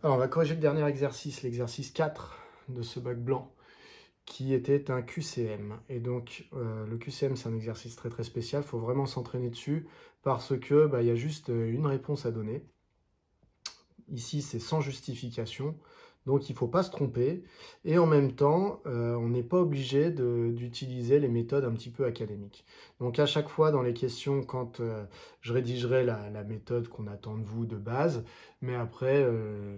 Alors, on va corriger le dernier exercice, l'exercice 4 de ce bac blanc, qui était un QCM. Et donc, le QCM, c'est un exercice très spécial. Il faut vraiment s'entraîner dessus parce que il y a juste une réponse à donner. Ici, c'est sans justification. Donc, il ne faut pas se tromper. Et en même temps, on n'est pas obligé d'utiliser les méthodes un petit peu académiques. Donc, à chaque fois dans les questions, quand je rédigerai la méthode qu'on attend de vous de base, mais après,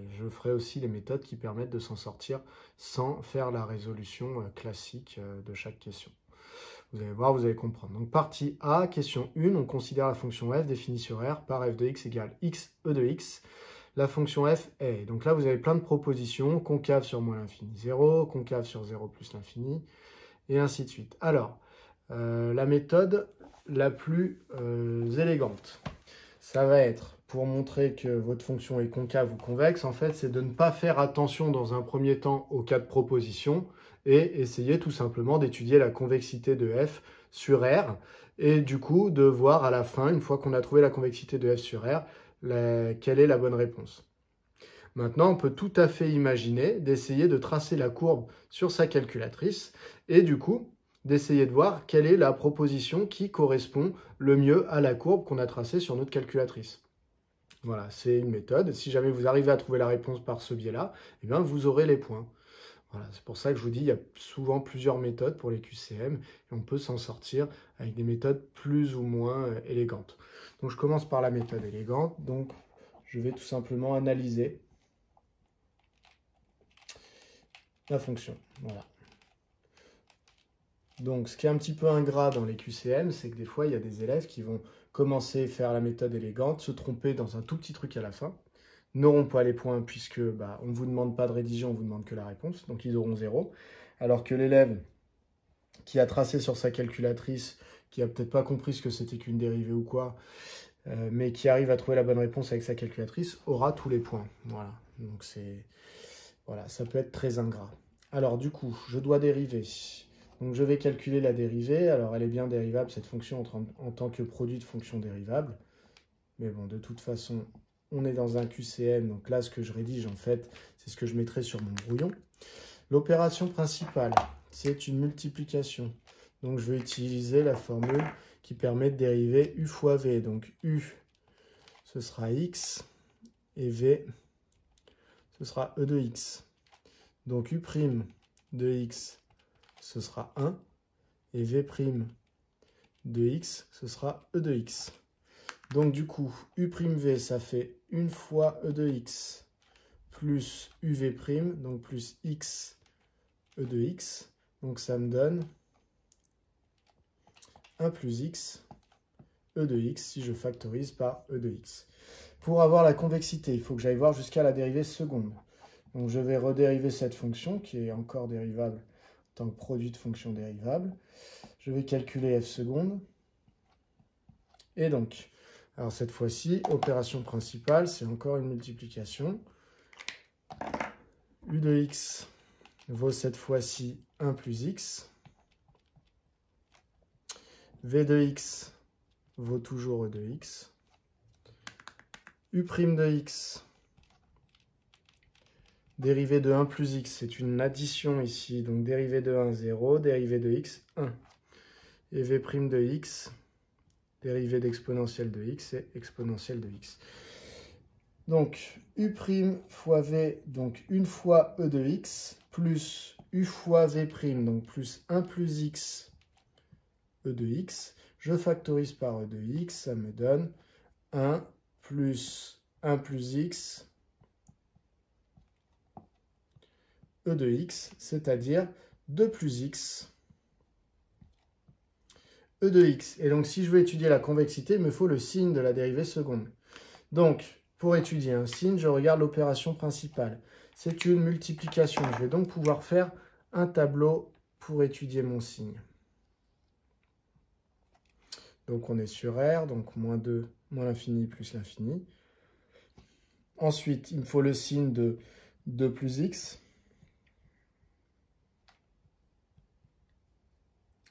je ferai aussi les méthodes qui permettent de s'en sortir sans faire la résolution classique de chaque question. Vous allez voir, vous allez comprendre. Donc, partie A, question 1, on considère la fonction f définie sur R par f de x égale x e de x. La fonction f est. Donc là, vous avez plein de propositions, concave sur moins l'infini 0, concave sur 0 plus l'infini, et ainsi de suite. Alors, la méthode la plus élégante, ça va être, pour montrer que votre fonction est concave ou convexe, en fait, c'est de ne pas faire attention dans un premier temps aux cas de proposition et essayer tout simplement d'étudier la convexité de f sur R et du coup de voir à la fin, une fois qu'on a trouvé la convexité de f sur R, quelle est la bonne réponse. Maintenant, on peut tout à fait imaginer d'essayer de tracer la courbe sur sa calculatrice et du coup, d'essayer de voir quelle est la proposition qui correspond le mieux à la courbe qu'on a tracée sur notre calculatrice. Voilà, c'est une méthode. Si jamais vous arrivez à trouver la réponse par ce biais-là, eh bien, vous aurez les points. Voilà, c'est pour ça que je vous dis, il y a souvent plusieurs méthodes pour les QCM et on peut s'en sortir avec des méthodes plus ou moins élégantes. Donc, je commence par la méthode élégante. Donc, je vais tout simplement analyser la fonction. Voilà. Donc, ce qui est un petit peu ingrat dans les QCM, c'est que des fois, il y a des élèves qui vont commencer à faire la méthode élégante, se tromper dans un tout petit truc à la fin, n'auront pas les points puisque on ne vous demande pas de rédiger, on vous demande que la réponse, donc ils auront 0. Alors que l'élève qui a tracé sur sa calculatrice, qui a peut-être pas compris ce que c'était qu'une dérivée ou quoi, mais qui arrive à trouver la bonne réponse avec sa calculatrice, aura tous les points. Voilà, donc voilà, ça peut être très ingrat. Alors du coup, je dois dériver. Donc je vais calculer la dérivée. Alors elle est bien dérivable, cette fonction, en tant que produit de fonction dérivable. Mais bon, de toute façon, on est dans un QCM. Donc là, ce que je rédige, en fait, c'est ce que je mettrai sur mon brouillon. L'opération principale, c'est une multiplication. Donc je vais utiliser la formule qui permet de dériver U fois V. Donc U, ce sera X, et V, ce sera E de X. Donc U' de X, ce sera 1, et V' de X, ce sera E de X. Donc du coup, U'V, ça fait 1 fois E de X, plus UV', donc plus X, E de X. Donc ça me donne 1 plus X, E de X, si je factorise par E de X. Pour avoir la convexité, il faut que j'aille voir jusqu'à la dérivée seconde. Donc je vais redériver cette fonction, qui est encore dérivable en tant que produit de fonction dérivable. Je vais calculer f seconde. Et donc, alors cette fois-ci, opération principale, c'est encore une multiplication. U de x vaut cette fois-ci 1 plus x. V de x vaut toujours E de x. U' de x, dérivée de 1 plus x, c'est une addition ici. Donc dérivée de 1, 0. Dérivée de x, 1. Et V' de x, dérivée d'exponentielle de x, c'est exponentielle de x. Donc, U' fois V, donc 1 fois E de x, plus U fois V', donc plus 1 plus x, E de x. Je factorise par E de x, ça me donne 1 plus 1 plus x, E de x, c'est-à-dire 2 plus x, E de x. Et donc, si je veux étudier la convexité, il me faut le signe de la dérivée seconde. Donc, pour étudier un signe, je regarde l'opération principale. C'est une multiplication. Je vais donc pouvoir faire un tableau pour étudier mon signe. Donc, on est sur R, donc moins 2, moins l'infini plus l'infini. Ensuite, il me faut le signe de 2 plus x.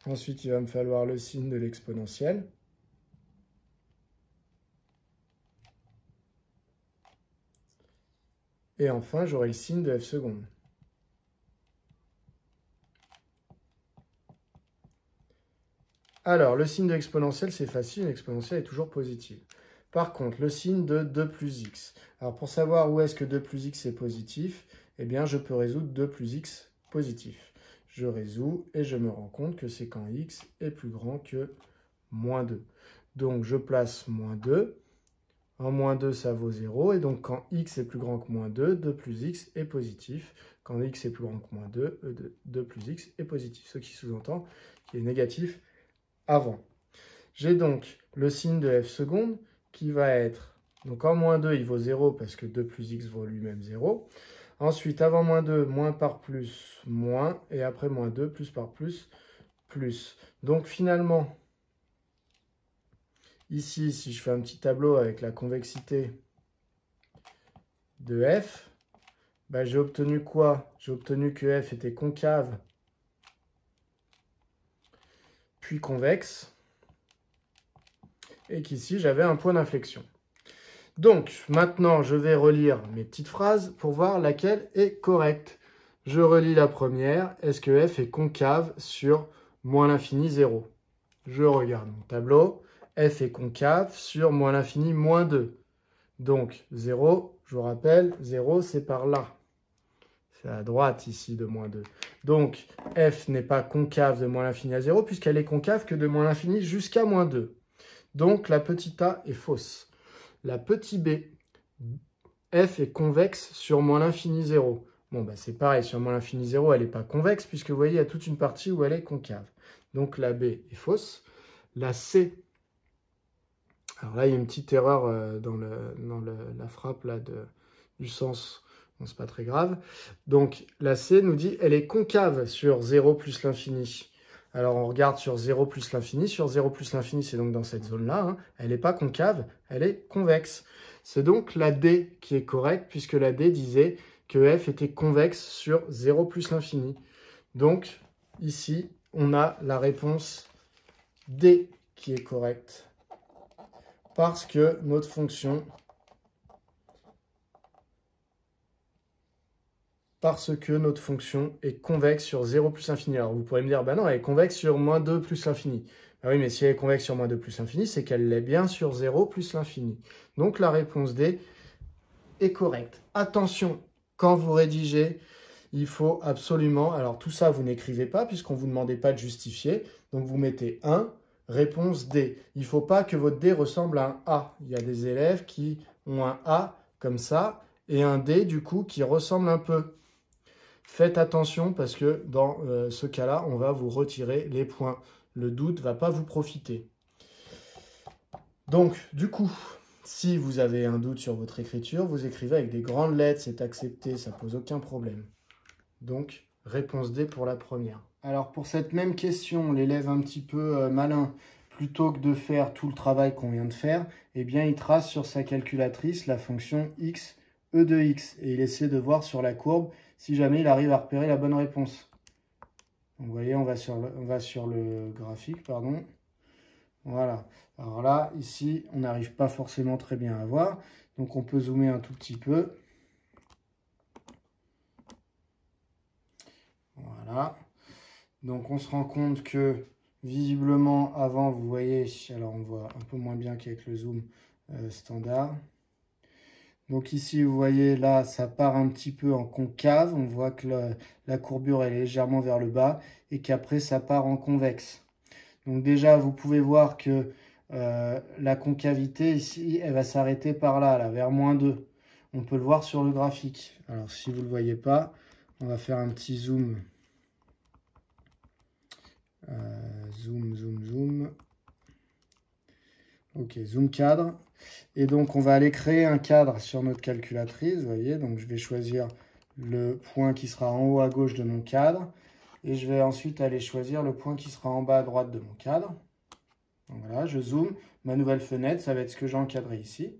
Ensuite, il va me falloir le signe de l'exponentielle. Et enfin, j'aurai le signe de f seconde. Alors, le signe de l'exponentielle, c'est facile, l'exponentielle est toujours positive. Par contre, le signe de 2 plus x. Alors, pour savoir où est-ce que 2 plus x est positif, eh bien, je peux résoudre 2 plus x positif. Je résous et je me rends compte que c'est quand x est plus grand que moins 2. Donc, je place moins 2. En moins 2, ça vaut 0. Et donc, quand x est plus grand que moins 2, 2 plus x est positif. Quand x est plus grand que moins 2, 2 plus x est positif. Ce qui sous-entend qu'il est négatif avant. J'ai donc le signe de f seconde qui va être, donc en moins 2, il vaut 0 parce que 2 plus x vaut lui-même 0. Ensuite, avant moins 2, moins par plus, moins. Et après moins 2, plus par plus, plus. Donc finalement, ici, si je fais un petit tableau avec la convexité de f, ben, j'ai obtenu quoi? J'ai obtenu que f était concave, puis convexe, et qu'ici, j'avais un point d'inflexion. Donc, maintenant, je vais relire mes petites phrases pour voir laquelle est correcte. Je relis la première. Est-ce que f est concave sur moins l'infini 0? Je regarde mon tableau. F est concave sur moins l'infini moins 2. Donc, 0, je vous rappelle, 0, c'est par là. C'est à droite ici de moins 2. Donc, f n'est pas concave de moins l'infini à 0 puisqu'elle est concave que de moins l'infini jusqu'à moins 2. Donc, la petite a est fausse. La petite b, f est convexe sur moins l'infini 0. Bon, bah, c'est pareil, sur moins l'infini 0, elle n'est pas convexe, puisque vous voyez, il y a toute une partie où elle est concave. Donc la b est fausse. La c, alors là, il y a une petite erreur dans la frappe là, du sens, bon, c'est pas très grave. Donc la c nous dit, elle est concave sur 0 plus l'infini. Alors, on regarde sur 0 plus l'infini. Sur 0 plus l'infini, c'est donc dans cette zone-là. Hein. Elle n'est pas concave, elle est convexe. C'est donc la D qui est correcte, puisque la D disait que f était convexe sur 0 plus l'infini. Donc, ici, on a la réponse D qui est correcte, parce que notre fonction... est convexe sur 0 plus l'infini. Alors vous pourrez me dire, bah non, elle est convexe sur moins 2 plus l'infini. Ah oui, mais si elle est convexe sur moins 2 plus l'infini, c'est qu'elle l'est bien sur 0 plus l'infini. Donc la réponse D est correcte. Attention, quand vous rédigez, il faut absolument... Alors tout ça, vous n'écrivez pas, puisqu'on ne vous demandait pas de justifier. Donc vous mettez 1, réponse D. Il ne faut pas que votre D ressemble à un A. Il y a des élèves qui ont un A comme ça, et un D, du coup, qui ressemble un peu. Faites attention parce que dans ce cas-là, on va vous retirer les points. Le doute ne va pas vous profiter. Donc, du coup, si vous avez un doute sur votre écriture, vous écrivez avec des grandes lettres, c'est accepté, ça ne pose aucun problème. Donc, réponse D pour la première. Alors, pour cette même question, l'élève un petit peu malin, plutôt que de faire tout le travail qu'on vient de faire, eh bien, il trace sur sa calculatrice la fonction x, e de x, et il essaie de voir sur la courbe si jamais il arrive à repérer la bonne réponse. Donc, vous voyez, on va sur le graphique, pardon. Voilà. Alors là, ici, on n'arrive pas forcément très bien à voir. Donc, on peut zoomer un tout petit peu. Voilà. Donc, on se rend compte que, visiblement, avant, vous voyez, alors on voit un peu moins bien qu'avec le zoom standard. Donc ici, vous voyez, là, ça part un petit peu en concave. On voit que la courbure est légèrement vers le bas et qu'après, ça part en convexe. Donc déjà, vous pouvez voir que la concavité, ici, elle va s'arrêter par là, vers moins 2. On peut le voir sur le graphique. Alors, si vous ne le voyez pas, on va faire un petit zoom. Zoom, zoom, zoom. Ok, zoom cadre. Et donc, on va aller créer un cadre sur notre calculatrice, vous voyez. Donc, je vais choisir le point qui sera en haut à gauche de mon cadre. Et je vais ensuite aller choisir le point qui sera en bas à droite de mon cadre. Donc, voilà, je zoome. Ma nouvelle fenêtre, ça va être ce que j'ai encadré ici.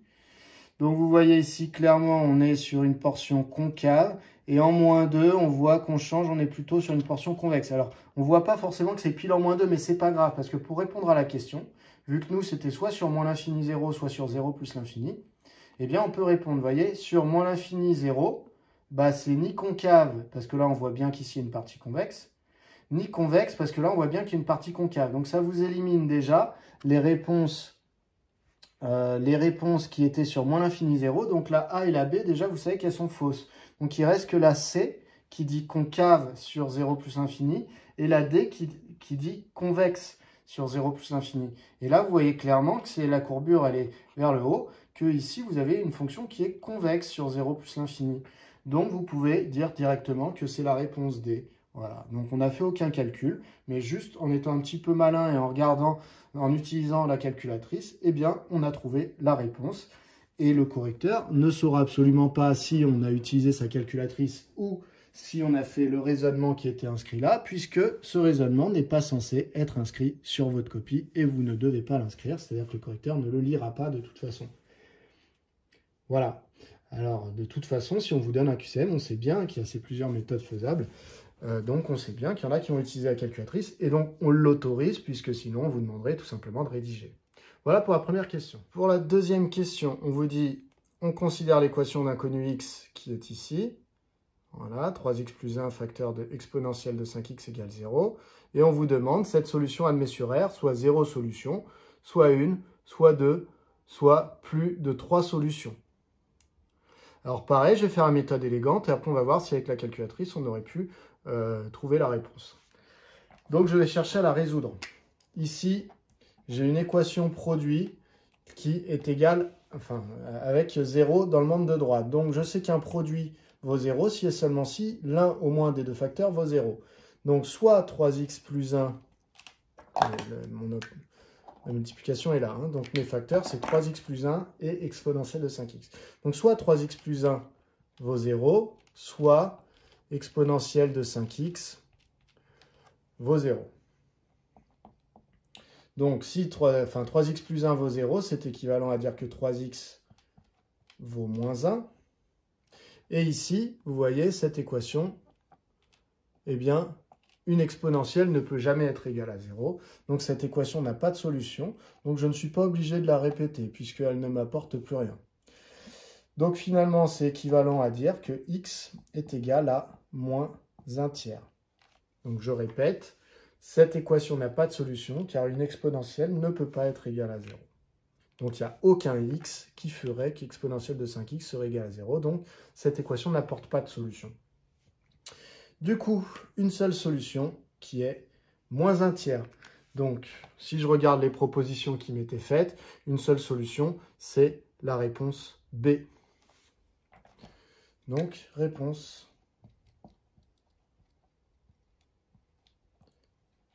Donc, vous voyez ici, clairement, on est sur une portion concave. Et en moins 2, on voit qu'on change, on est plutôt sur une portion convexe. Alors, on ne voit pas forcément que c'est pile en moins 2, mais ce n'est pas grave. Parce que pour répondre à la question, vu que nous, c'était soit sur moins l'infini 0, soit sur 0 plus l'infini, eh bien, on peut répondre, vous voyez, sur moins l'infini 0, bah, c'est ni concave, parce que là, on voit bien qu'ici, il y a une partie convexe, ni convexe, parce que là, on voit bien qu'il y a une partie concave. Donc, ça vous élimine déjà les réponses qui étaient sur moins l'infini 0. Donc, la A et la B, déjà, vous savez qu'elles sont fausses. Donc, il reste que la C, qui dit concave sur 0 plus l'infini, et la D, qui dit convexe sur 0 plus l'infini. Et là, vous voyez clairement que c'est la courbure, elle est vers le haut, que ici, vous avez une fonction qui est convexe sur 0 plus l'infini. Donc, vous pouvez dire directement que c'est la réponse D. Voilà, donc on n'a fait aucun calcul, mais juste en étant un petit peu malin et en regardant, en utilisant la calculatrice, eh bien, on a trouvé la réponse. Et le correcteur ne saura absolument pas si on a utilisé sa calculatrice ou si on a fait le raisonnement qui était inscrit là, puisque ce raisonnement n'est pas censé être inscrit sur votre copie et vous ne devez pas l'inscrire, c'est-à-dire que le correcteur ne le lira pas de toute façon. Voilà. Alors, de toute façon, si on vous donne un QCM, on sait bien qu'il y a ces plusieurs méthodes faisables. Donc, on sait bien qu'il y en a qui ont utilisé la calculatrice et donc on l'autorise puisque sinon, on vous demanderait tout simplement de rédiger. Voilà pour la première question. Pour la deuxième question, on vous dit, on considère l'équation d'inconnu x qui est ici. Voilà, 3x plus 1 facteur de exponentielle de 5x égale 0. Et on vous demande cette solution admet sur R, soit 0 solution, soit 1, soit 2, soit plus de 3 solutions. Alors pareil, je vais faire une méthode élégante et après on va voir si avec la calculatrice on aurait pu trouver la réponse. Donc je vais chercher à la résoudre. Ici, j'ai une équation produit qui est égale, enfin, avec 0 dans le membre de droite. Donc je sais qu'un produit vaut 0 si et seulement si l'un au moins des deux facteurs vaut 0. Donc soit 3x plus 1, la multiplication est là, hein, donc mes facteurs c'est 3x plus 1 et exponentielle de 5x. Donc soit 3x plus 1 vaut 0, soit exponentielle de 5x vaut 0. Donc si 3x plus 1 vaut 0, c'est équivalent à dire que 3x vaut moins 1. Et ici, vous voyez cette équation, eh bien, une exponentielle ne peut jamais être égale à 0. Donc cette équation n'a pas de solution. Donc je ne suis pas obligé de la répéter puisqu'elle ne m'apporte plus rien. Donc finalement, c'est équivalent à dire que x est égal à moins 1 tiers. Donc je répète, cette équation n'a pas de solution car une exponentielle ne peut pas être égale à 0. Donc il n'y a aucun x qui ferait qu'exponentielle de 5x serait égale à 0. Donc cette équation n'apporte pas de solution. Du coup, une seule solution qui est moins 1 tiers. Donc si je regarde les propositions qui m'étaient faites, une seule solution, c'est la réponse B. Donc, réponse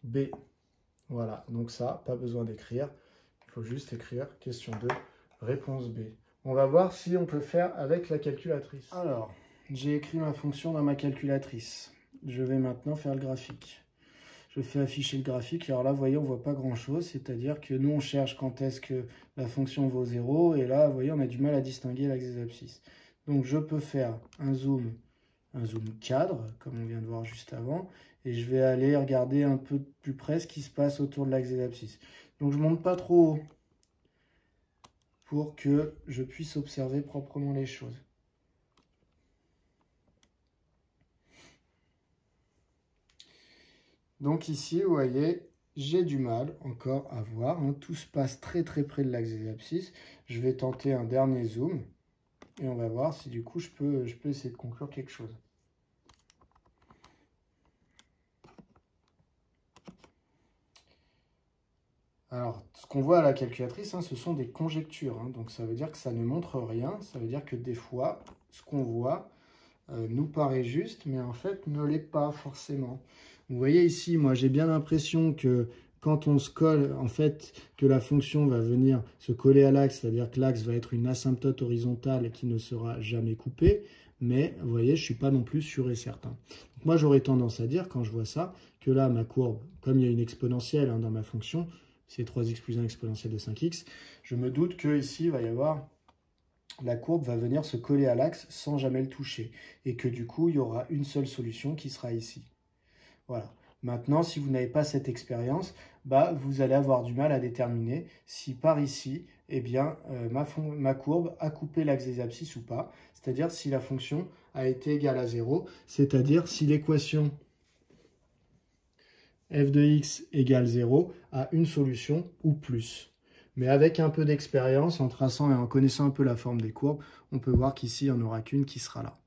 B. Voilà, donc ça, pas besoin d'écrire. Il faut juste écrire question 2, réponse B. On va voir si on peut faire avec la calculatrice. Alors, j'ai écrit ma fonction dans ma calculatrice. Je vais maintenant faire le graphique. Je fais afficher le graphique. Alors là, vous voyez, on ne voit pas grand-chose. C'est-à-dire que nous, on cherche quand est-ce que la fonction vaut 0. Et là, vous voyez, on a du mal à distinguer l'axe des abscisses. Donc, je peux faire un zoom cadre, comme on vient de voir juste avant. Et je vais aller regarder un peu plus près ce qui se passe autour de l'axe des abscisses. Donc, je ne monte pas trop haut pour que je puisse observer proprement les choses. Donc ici, vous voyez, j'ai du mal encore à voir. Hein. Tout se passe très très près de l'axe des abscisses. Je vais tenter un dernier zoom. Et on va voir si du coup je peux essayer de conclure quelque chose. Alors, ce qu'on voit à la calculatrice, hein, ce sont des conjectures. Hein. Donc ça veut dire que ça ne montre rien. Ça veut dire que des fois, ce qu'on voit nous paraît juste, mais en fait ne l'est pas forcément. Vous voyez ici, moi j'ai bien l'impression que quand on se colle, en fait, que la fonction va venir se coller à l'axe, c'est-à-dire que l'axe va être une asymptote horizontale qui ne sera jamais coupée, mais vous voyez, je ne suis pas non plus sûr et certain. Donc, moi j'aurais tendance à dire, quand je vois ça, que là, ma courbe, comme il y a une exponentielle hein, dans ma fonction, c'est 3x plus 1 exponentielle de 5x, je me doute qu'ici, il va y avoir... la courbe va venir se coller à l'axe sans jamais le toucher. Et que du coup, il y aura une seule solution qui sera ici. Voilà. Maintenant, si vous n'avez pas cette expérience, vous allez avoir du mal à déterminer si par ici, eh bien, ma courbe a coupé l'axe des abscisses ou pas. C'est-à-dire si la fonction a été égale à 0, c'est-à-dire si l'équation f de x égale 0 a une solution ou plus. Mais avec un peu d'expérience, en traçant et en connaissant un peu la forme des courbes, on peut voir qu'ici, il n'y en aura qu'une qui sera là.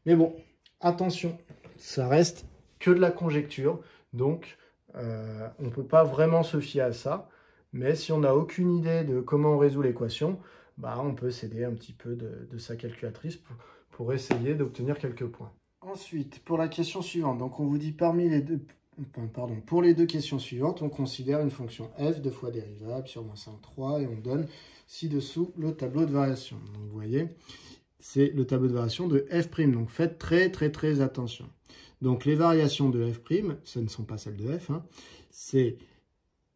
Mais bon, attention, ça reste que de la conjecture, donc on ne peut pas vraiment se fier à ça. Mais si on n'a aucune idée de comment on résout l'équation, on peut s'aider un petit peu de sa calculatrice pour essayer d'obtenir quelques points. Ensuite, pour la question suivante, donc on vous dit pour les deux questions suivantes, on considère une fonction f, 2 fois dérivable sur -5,3 et on donne ci-dessous le tableau de variation. Donc vous voyez, c'est le tableau de variation de f'. Donc faites très attention. Donc les variations de f', ce ne sont pas celles de f, c'est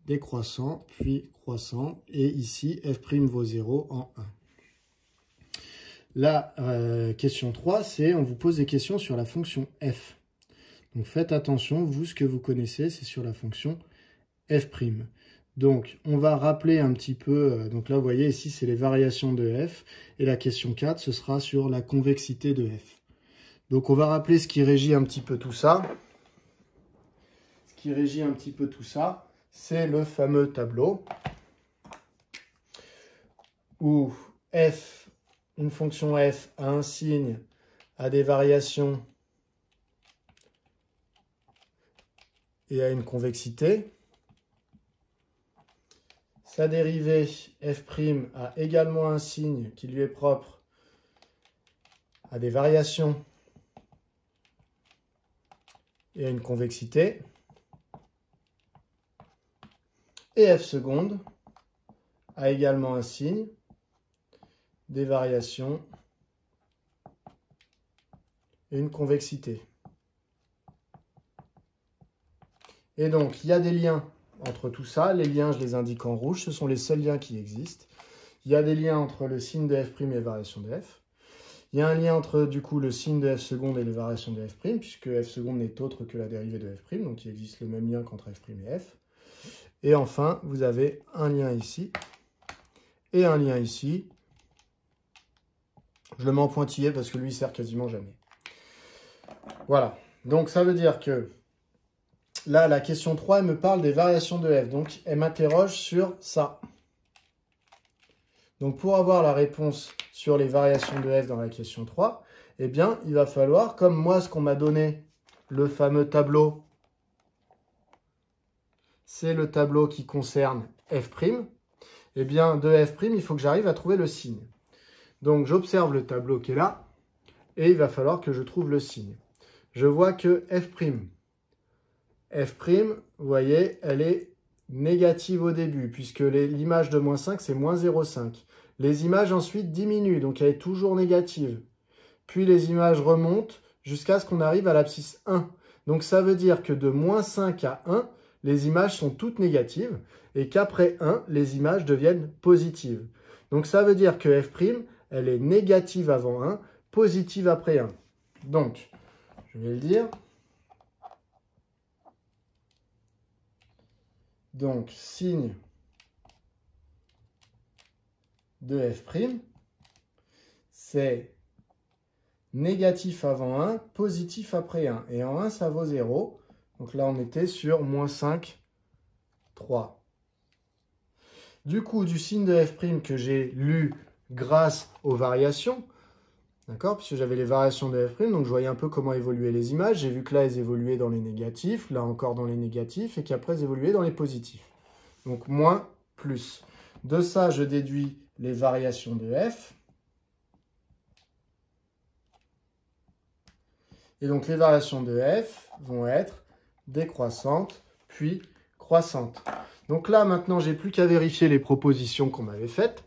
décroissant, puis croissant, et ici f' vaut 0 en 1. La question 3, c'est on vous pose des questions sur la fonction f. Donc faites attention, vous, ce que vous connaissez, c'est sur la fonction f'. Donc on va rappeler un petit peu, donc là vous voyez ici c'est les variations de f, et la question 4, ce sera sur la convexité de f. Donc on va rappeler ce qui régit un petit peu tout ça. Ce qui régit un petit peu tout ça, c'est le fameux tableau où f, une fonction f a un signe, a des variations et a une convexité. Sa dérivée f' a également un signe qui lui est propre, a des variations et a une convexité. Et f seconde a également un signe, des variations et une convexité. Et donc, il y a des liens entre tout ça. Les liens, je les indique en rouge. Ce sont les seuls liens qui existent. Il y a des liens entre le signe de f' et les variations de f. Il y a un lien entre, du coup, le signe de f seconde et les variations de f', puisque f seconde n'est autre que la dérivée de f'. Donc, il existe le même lien qu'entre f' et f. Et enfin, vous avez un lien ici et un lien ici. Je le mets en pointillé parce que lui, il sert quasiment jamais. Voilà. Donc, ça veut dire que là, la question 3, elle me parle des variations de f. Donc, elle m'interroge sur ça. Donc, pour avoir la réponse sur les variations de f dans la question 3, eh bien, il va falloir, comme moi, ce qu'on m'a donné, le fameux tableau, c'est le tableau qui concerne f', eh bien, de f', il faut que j'arrive à trouver le signe. Donc, j'observe le tableau qui est là, et il va falloir que je trouve le signe. Je vois que f', vous voyez, elle est négative au début, puisque l'image de moins 5, c'est moins 0,5. Les images ensuite diminuent, donc elle est toujours négative. Puis les images remontent jusqu'à ce qu'on arrive à l'abscisse 1. Donc ça veut dire que de moins 5 à 1, les images sont toutes négatives, et qu'après 1, les images deviennent positives. Donc ça veut dire que f', elle est négative avant 1, positive après 1. Donc, je vais le dire. Donc, signe de f', c'est négatif avant 1, positif après 1. Et en 1, ça vaut 0. Donc là, on était sur moins 5, 3. Du coup, du signe de f' que j'ai lu grâce aux variations, d'accord, puisque j'avais les variations de f', donc je voyais un peu comment évoluaient les images. J'ai vu que là, elles évoluaient dans les négatifs, là encore dans les négatifs, et qu'après, elles évoluaient dans les positifs. Donc, moins, plus. De ça, je déduis les variations de f. Et donc, les variations de f vont être décroissantes, puis croissantes. Donc là, maintenant, j'ai plus qu'à vérifier les propositions qu'on m'avait faites.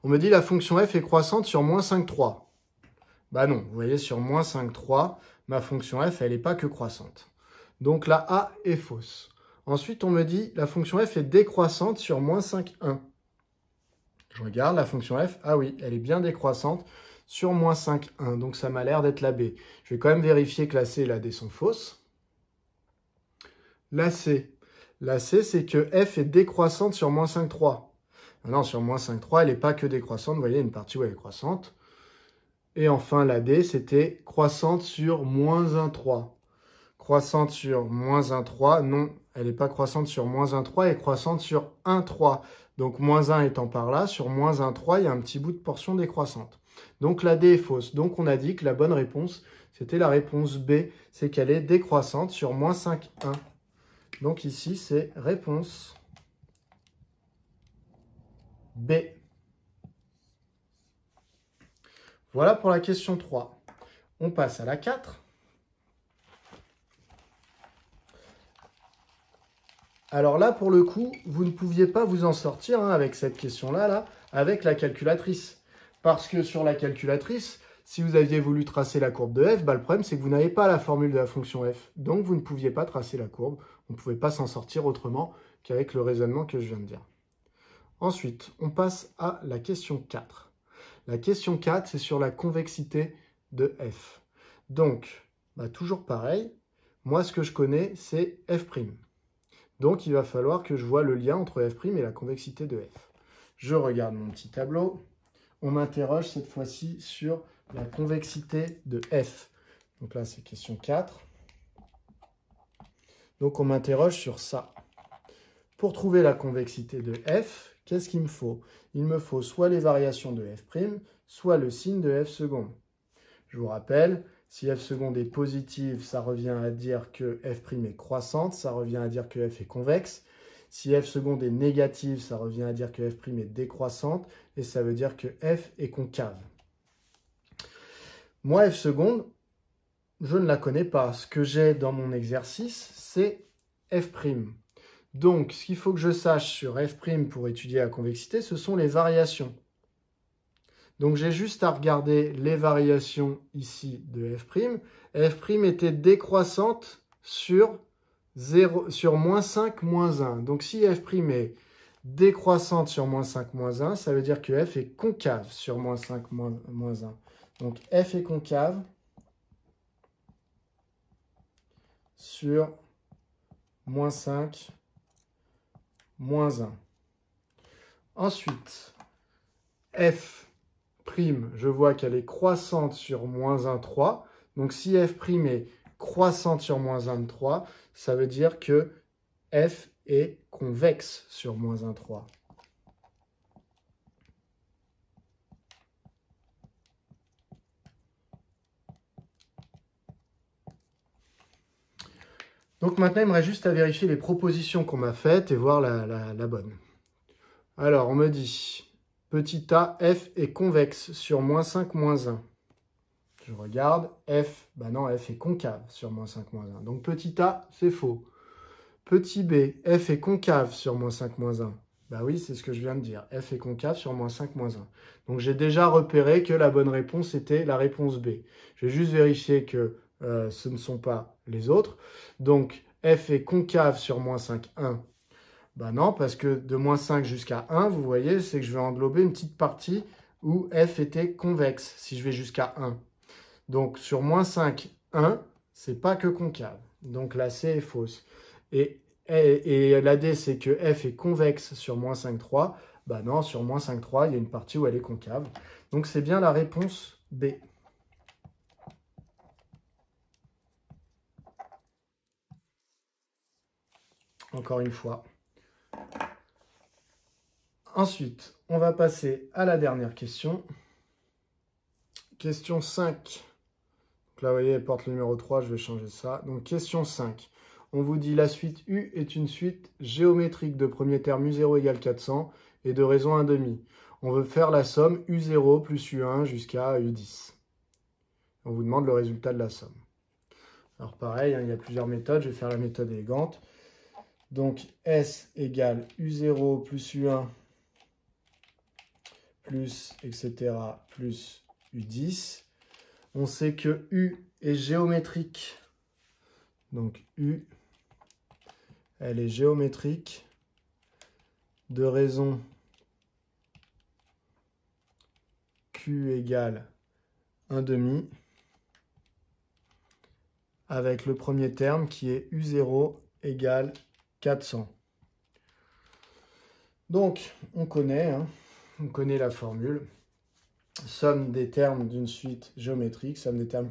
On me dit la fonction f est croissante sur moins 5,3. Bah non, vous voyez, sur moins 5,3, ma fonction f, elle n'est pas que croissante. Donc la A est fausse. Ensuite, on me dit la fonction f est décroissante sur moins 5,1. Je regarde la fonction f, ah oui, elle est bien décroissante sur moins 5,1. Donc ça m'a l'air d'être la B. Je vais quand même vérifier que la C et la D sont fausses. La C. La C, c'est que f est décroissante sur moins 5,3. Maintenant, sur moins 5,3, elle n'est pas que décroissante. Vous voyez, il y a une partie où elle est croissante. Et enfin, la D, c'était croissante sur moins 1,3. Croissante sur moins 1,3, non, elle n'est pas croissante sur moins 1,3, elle est croissante sur 1,3. Donc, moins 1 étant par là, sur moins 1,3, il y a un petit bout de portion décroissante. Donc, la D est fausse. Donc, on a dit que la bonne réponse, c'était la réponse B, c'est qu'elle est décroissante sur moins 5,1. Donc, ici, c'est réponse B. Voilà pour la question 3. On passe à la 4. Alors là, pour le coup, vous ne pouviez pas vous en sortir avec cette question-là, avec la calculatrice. Parce que sur la calculatrice, si vous aviez voulu tracer la courbe de f, le problème, c'est que vous n'avez pas la formule de la fonction f. Donc, vous ne pouviez pas tracer la courbe. On ne pouvait pas s'en sortir autrement qu'avec le raisonnement que je viens de dire. Ensuite, on passe à la question 4. La question 4, c'est sur la convexité de f. Donc, toujours pareil, moi, ce que je connais, c'est f'. Donc, il va falloir que je vois le lien entre f' et la convexité de f. Je regarde mon petit tableau. On m'interroge cette fois-ci sur la convexité de f. Donc là, c'est question 4. Donc, on m'interroge sur ça. Pour trouver la convexité de f, qu'est-ce qu'il me faut? Il me faut soit les variations de f', soit le signe de f seconde. Je vous rappelle, si f seconde est positive, ça revient à dire que f' est croissante, ça revient à dire que f est convexe. Si f seconde est négative, ça revient à dire que f' est décroissante, et ça veut dire que f est concave. Moi, f seconde, je ne la connais pas. Ce que j'ai dans mon exercice, c'est f'. Donc, ce qu'il faut que je sache sur f' pour étudier la convexité, ce sont les variations. Donc, j'ai juste à regarder les variations ici de f'. F' était décroissante sur moins 5, moins 1. Donc, si f' est décroissante sur moins 5, moins 1, ça veut dire que f est concave sur moins 5, moins 1. Donc, f est concave sur moins 5, moins 1. Ensuite, f', je vois qu'elle est croissante sur moins 1,3. Donc, si f' est croissante sur moins 1,3, ça veut dire que f est convexe sur moins 1,3. Donc maintenant, il me reste juste à vérifier les propositions qu'on m'a faites et voir la bonne. Alors, on me dit, petit a, f est convexe sur moins 5, moins 1. Je regarde, f, non, f est concave sur moins 5, moins 1. Donc petit a, c'est faux. Petit b, f est concave sur moins 5, moins 1. Oui, c'est ce que je viens de dire. F est concave sur moins 5, moins 1. Donc j'ai déjà repéré que la bonne réponse était la réponse B. Je vais juste vérifier que ce ne sont pas les autres. Donc f est concave sur moins 5, 1. Non, parce que de moins 5 jusqu'à 1, vous voyez, c'est que je vais englober une petite partie où f était convexe, si je vais jusqu'à 1. Donc sur moins 5, 1, c'est pas que concave. Donc la C est fausse. Et la D, c'est que f est convexe sur moins 5, 3. Non, sur moins 5, 3, il y a une partie où elle est concave. Donc c'est bien la réponse B. Encore une fois. Ensuite, on va passer à la dernière question. Question 5. Donc là, vous voyez, elle porte le numéro 3, je vais changer ça. Donc, question 5. On vous dit la suite U est une suite géométrique de premier terme U0 égale 400 et de raison 1,5. On veut faire la somme U0 plus U1 jusqu'à U10. On vous demande le résultat de la somme. Alors pareil, il y a plusieurs méthodes. Je vais faire la méthode élégante. Donc, S égale U0 plus U1 plus, etc., plus U10. On sait que U est géométrique. Donc, U, elle est géométrique de raison Q égale 1,5 avec le premier terme qui est U0 égale 400. Donc, on connaît la formule. Somme des termes d'une suite géométrique, somme des termes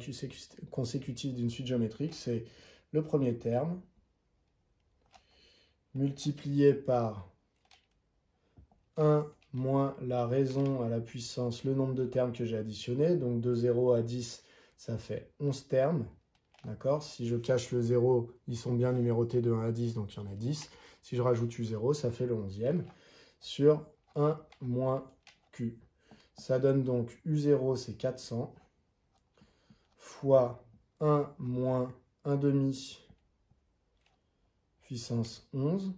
consécutifs d'une suite géométrique, c'est le premier terme multiplié par 1 moins la raison à la puissance, le nombre de termes que j'ai additionné. Donc de 0 à 10, ça fait 11 termes. D'accord? Si je cache le 0, ils sont bien numérotés de 1 à 10, donc il y en a 10. Si je rajoute U0, ça fait le 11e. Sur 1 moins Q. Ça donne donc U0, c'est 400, fois 1 moins 1 demi puissance 11,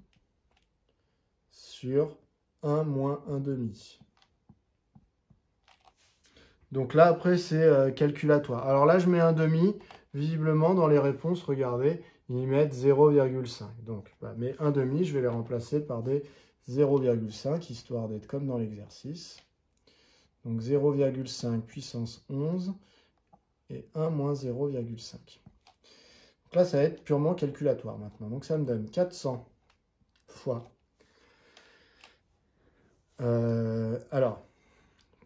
sur 1 moins 1 demi. Donc là, après, c'est calculatoire. Alors là, je mets 1 demi. Visiblement, dans les réponses, regardez, ils mettent 0,5. Donc, mes 1 demi, je vais les remplacer par des 0,5, histoire d'être comme dans l'exercice. Donc 0,5 puissance 11 et 1 moins 0,5. Donc là, ça va être purement calculatoire maintenant. Donc ça me donne 400 fois. Alors,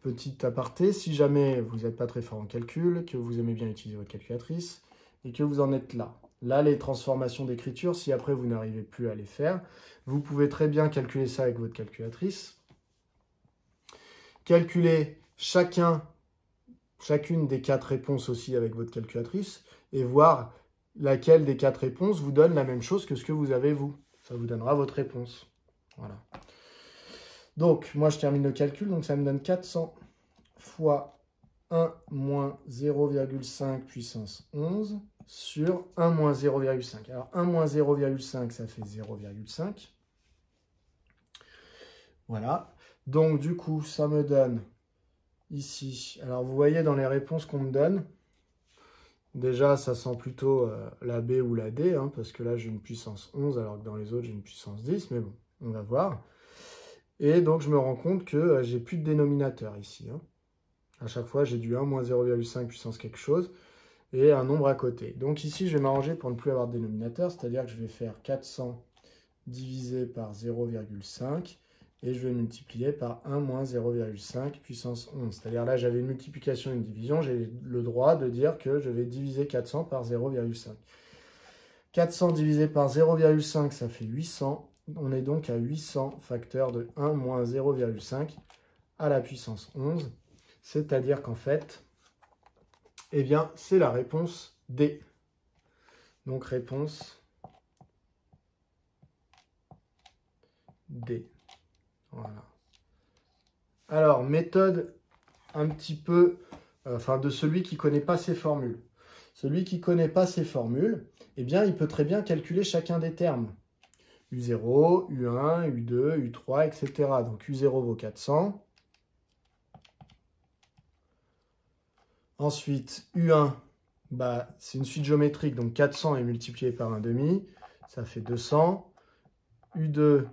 petit aparté, si jamais vous n'êtes pas très fort en calcul, que vous aimez bien utiliser votre calculatrice et que vous en êtes là. Là, les transformations d'écriture, si après vous n'arrivez plus à les faire, vous pouvez très bien calculer ça avec votre calculatrice. Calculer chacune des 4 réponses aussi avec votre calculatrice et voir laquelle des 4 réponses vous donne la même chose que ce que vous avez vous. Ça vous donnera votre réponse. Voilà. Donc, moi, je termine le calcul. Donc, ça me donne 400 fois 1 moins 0,5 puissance 11 sur 1 moins 0,5. Alors, 1 moins 0,5, ça fait 0,5. Voilà. Donc, du coup, ça me donne ici. Alors, vous voyez dans les réponses qu'on me donne, déjà, ça sent plutôt la B ou la D, parce que là, j'ai une puissance 11, alors que dans les autres, j'ai une puissance 10. Mais bon, on va voir. Et donc, je me rends compte que j'ai plus de dénominateur ici. À chaque fois, j'ai du 1 moins 0,5 puissance quelque chose et un nombre à côté. Donc ici, je vais m'arranger pour ne plus avoir de dénominateur, c'est-à-dire que je vais faire 400 divisé par 0,5 et je vais multiplier par 1 moins 0,5 puissance 11. C'est-à-dire là, j'avais une multiplication et une division, j'ai le droit de dire que je vais diviser 400 par 0,5. 400 divisé par 0,5, ça fait 800. On est donc à 800 facteurs de 1 moins 0,5 à la puissance 11. C'est-à-dire qu'en fait, eh bien, c'est la réponse D. Donc, réponse D. Voilà. Alors, méthode un petit peu, de celui qui ne connaît pas ces formules. Celui qui ne connaît pas ces formules, eh bien, il peut très bien calculer chacun des termes. U0, U1, U2, U3, etc. Donc, U0 vaut 400. Ensuite, U1, c'est une suite géométrique, donc 400 est multiplié par 1,5, ça fait 200. U2,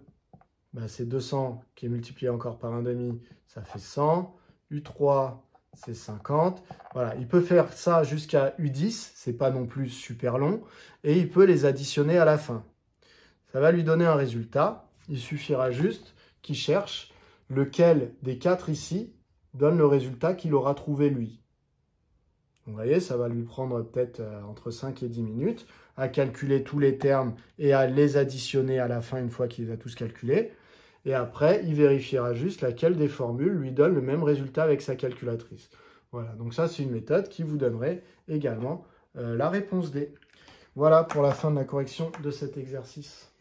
c'est 200 qui est multiplié encore par 1,5, ça fait 100. U3, c'est 50. Voilà, il peut faire ça jusqu'à U10, c'est pas non plus super long, et il peut les additionner à la fin. Ça va lui donner un résultat. Il suffira juste qu'il cherche lequel des 4 ici donne le résultat qu'il aura trouvé lui. Vous voyez, ça va lui prendre peut-être entre 5 et 10 minutes à calculer tous les termes et à les additionner à la fin une fois qu'il les a tous calculés. Et après, il vérifiera juste laquelle des formules lui donne le même résultat avec sa calculatrice. Voilà, donc ça, c'est une méthode qui vous donnerait également la réponse D. Voilà pour la fin de la correction de cet exercice.